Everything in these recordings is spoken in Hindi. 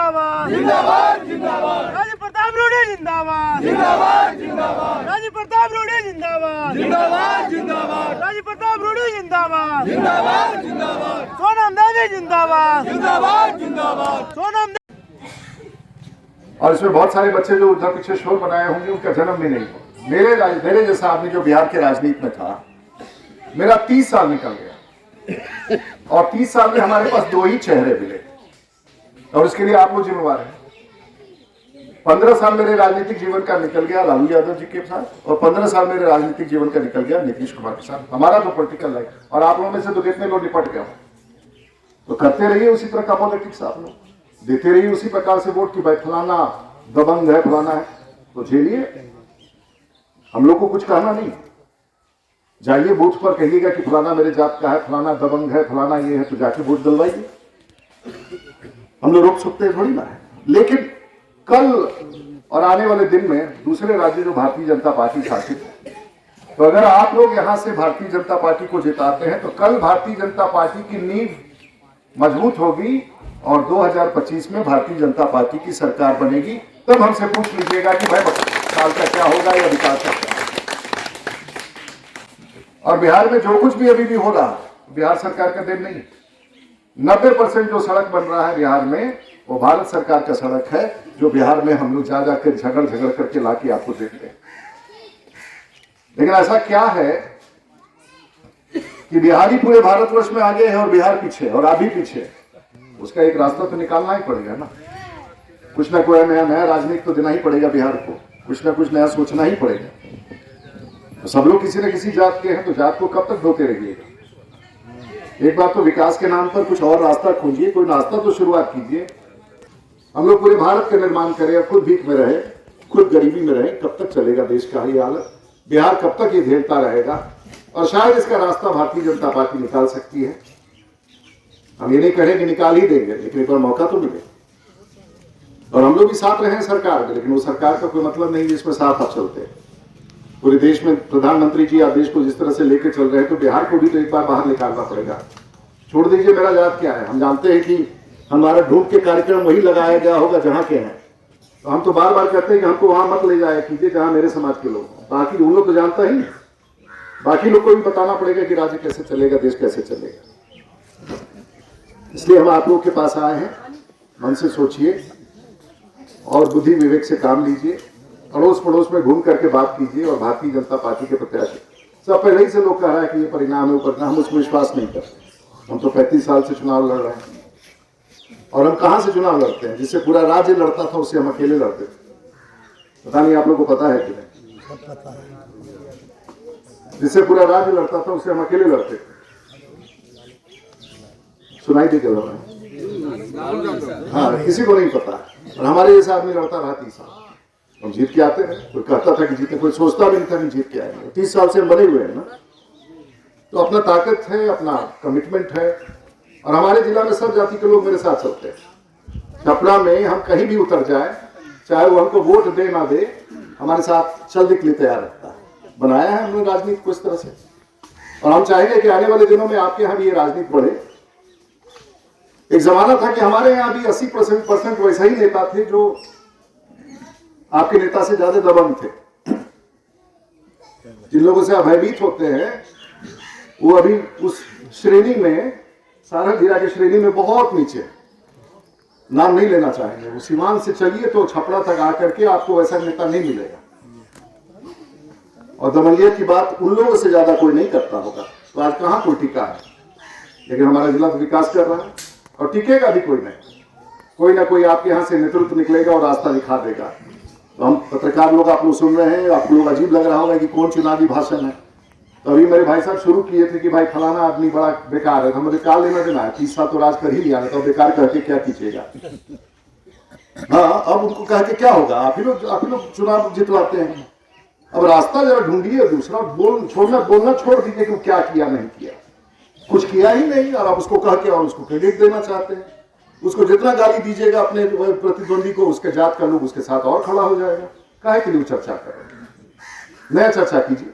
जिंदाबाद जिंदाबाद जिंदाबाद राजीव प्रताप रूढ़ी जिंदाबाद जिंदाबाद जिंदाबाद राजीव प्रताप रूढ़ी जिंदाबाद जिंदाबाद जिंदाबाद राजीव प्रताप रूढ़ी जिंदाबाद जिंदाबाद जिंदाबाद सोनम देवी जिंदाबाद जिंदाबाद जिंदाबाद सोनम और इसमें बहुत सारे बच्चे जो उधर पीछे शोर बनाए होंगे उनका जन्म भी नहीं हुआ। मेरे जैसा आदमी जो बिहार के राजनीति में था, मेरा 30 साल निकल गया और 30 साल में हमारे पास 2 ही चेहरे मिले और इसके लिए आप लोग जिम्मेवार हैं। 15 साल मेरे राजनीतिक जीवन का निकल गया लालू यादव जी के साथ और 15 साल मेरे राजनीतिक जीवन का निकल गया नीतीश कुमार के साथ। हमारा तो पॉलिटिकल लाइफ, और आप लोगों में से तो कितने लोग निपट गए, तो करते रहिए उसी तरह का पॉलिटिक्स। आप लोग देते रहिए उसी प्रकार से वोट की भाई फलाना दबंग है फलाना है, तो झेलिए, हम लोग को कुछ कहना नहीं। जाइए बूथ पर कहिएगा कि फलाना मेरे जात का है, फलाना दबंग है, फलाना ये है, तो जाके वोट दिलवाइए। हम लोग रोक सकते हैं थोड़ी ना है। लेकिन कल और आने वाले दिन में दूसरे राज्य जो भारतीय जनता पार्टी शासित है, तो अगर आप लोग यहां से भारतीय जनता पार्टी को जिताते हैं तो कल भारतीय जनता पार्टी की नींव मजबूत होगी और 2025 में भारतीय जनता पार्टी की सरकार बनेगी। तब हमसे पूछ लीजिएगा कि भाई साल का क्या होगा या विकास का क्या। और बिहार में जो कुछ भी अभी भी हो रहा है बिहार सरकार का देन नहीं। 90% जो सड़क बन रहा है बिहार में वो भारत सरकार का सड़क है, जो बिहार में हम लोग जा जाकर झगड़ करके लाके आपको देते हैं। लेकिन ऐसा क्या है कि बिहारी पूरे भारतवर्ष में आगे है और बिहार पीछे, और अभी पीछे। उसका एक रास्ता तो निकालना ही पड़ेगा ना। कुछ ना कोई नया राजनीति तो देना ही पड़ेगा बिहार को, कुछ ना कुछ नया सोचना ही पड़ेगा। तो सब लोग किसी न किसी जात के हैं, तो जात को कब तक धोते रहिएगा। एक बात तो विकास के नाम पर कुछ और रास्ता खोजिए, कोई रास्ता तो शुरुआत कीजिए। हम लोग पूरे भारत का निर्माण करें, खुद भीख में रहे, खुद गरीबी में रहे, कब तक चलेगा देश का ये हालत। बिहार कब तक ये झेलता रहेगा। और शायद इसका रास्ता भारतीय जनता पार्टी निकाल सकती है। हम ये नहीं कहें कि निकाल ही देंगे, लेकिन एक बार मौका तो मिले। और हम लोग भी साथ रहे सरकार में, लेकिन वो सरकार का कोई मतलब नहीं जिसमें साथ आप चलते हैं। पूरे देश में प्रधानमंत्री जी आप देश को जिस तरह से लेकर चल रहे हैं, तो बिहार को भी तो एक बार बाहर निकालना पड़ेगा। छोड़ दीजिए मेरा जात क्या है, हम जानते हैं कि हमारा ढूंढ के कार्यक्रम वही लगाया गया होगा जहां के हैं। तो हम तो बार बार कहते हैं कि हमको वहां मत ले जाया कीजिए जहां मेरे समाज के लोग। बाकी उन लोग तो जानता ही नहीं, बाकी लोग को भी बताना पड़ेगा कि राज्य कैसे चलेगा, देश कैसे चलेगा। इसलिए हम आप लोग के पास आए हैं। मन से सोचिए और बुद्धि विवेक से काम लीजिए। अड़ोस पड़ोस में घूम करके बात कीजिए और भारतीय जनता पार्टी के प्रत्याशी सब पहले ही से लोग कह रहा है कि ये परिणाम है, वो परिणाम, हम उसमें विश्वास नहीं करते। हम तो 35 साल से चुनाव लड़ रहे हैं, और हम कहां से चुनाव लड़ते हैं? जिससे पूरा राज्य लड़ता था उससे हम अकेले लड़ते थे। पता नहीं आप लोग को पता है कि नहीं? जिससे पूरा राज्य लड़ता था उससे हम अकेले लड़ते थे। सुनाई दे रहा है? हाँ, किसी को नहीं पता। और हमारे जैसा आदमी लड़ता रहा 30 साल, हम जीत के आते हैं। कोई कहता था कि जीते, कोई सोचता भी नहीं था कि जीत के आएंगे। 30 साल से हम बने हुए हैं ना, तो अपना ताकत है, अपना कमिटमेंट है। और हमारे जिला में सब जाति के लोग मेरे साथ चलते हैं। छपरा में हम कहीं भी उतर जाए, चाहे वो हमको वोट दे ना दे, हमारे साथ चलने के लिए तैयार रहता है। बनाया है हमने राजनीति को इस तरह से, और हम चाहेंगे कि आने वाले दिनों में आपके यहाँ भी ये राजनीति बढ़े। एक जमाना था कि हमारे यहाँ भी 80% वैसा ही नेता थे जो आपके नेता से ज्यादा दबंग थे। जिन लोगों से आप भयभीत होते हैं वो अभी उस श्रेणी में, सारन जिला की श्रेणी में बहुत नीचे। नाम नहीं लेना चाहेंगे, वो सीमांत से चलिए तो छपरा तक आकर के आपको वैसा नेता नहीं मिलेगा। और दमंगियत की बात उन लोगों से ज्यादा कोई नहीं करता होगा। तो आज कहाँ कोई टिका है, लेकिन हमारा जिला तो विकास कर रहा है और टिकेगा भी कोई नहीं। कोई ना कोई आपके यहाँ से नेतृत्व निकलेगा और रास्ता दिखा देगा। तो हम पत्रकार लोग, आप लोग सुन रहे हैं, आप लोग अजीब लग रहा होगा कि कौन चुनावी भाषण है। तो अभी मेरे भाई साहब शुरू किए थे कि भाई फलाना आदमी बड़ा बेकार है। हमें बेकार लेना देना है, 30 साल तो राज कर ही लिया है, तो बेकार करके क्या कीजिएगा। हाँ, अब उनको कह के क्या होगा, आप ही लोग चुनाव जितवाते हैं। अब रास्ता जरा ढूंढिए दूसरा। बोलना छोड़ दीजिए कि क्या किया नहीं किया, कुछ किया ही नहीं, और आप उसको कह के और उसको क्रेडिट देना चाहते हैं। उसको जितना गाली दीजिएगा अपने प्रतिद्वंदी को, उसके जात का लोग उसके साथ और खड़ा हो जाएगा। काहे के लिए चर्चा करें? नया चर्चा कीजिए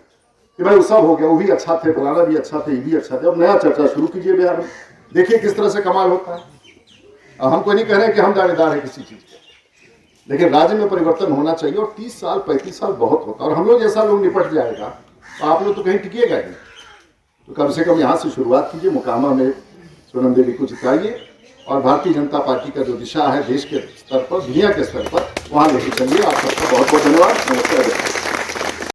कि भाई वो सब हो गया, वो भी अच्छा थे, फलाना भी अच्छा थे, ये भी अच्छा थे। अब नया चर्चा शुरू कीजिए बिहार में, देखिए किस तरह से कमाल होता है। और हम कोई नहीं कह रहे कि हम दावेदार हैं किसी चीज के, लेकिन राज्य में परिवर्तन होना चाहिए। और 30 साल 35 साल बहुत होता है, और हम लोग जैसा लोग निपट जाएगा तो आप लोग तो कहीं टिकिएगा ही। तो कम से कम यहाँ से शुरुआत कीजिए, मोकामा में सोनम देवी को जिताइए और भारतीय जनता पार्टी का जो दिशा है देश के स्तर पर, दुनिया के स्तर पर, वहाँ लेके चलिए। आप सबका बहुत बहुत धन्यवाद। नमस्कार।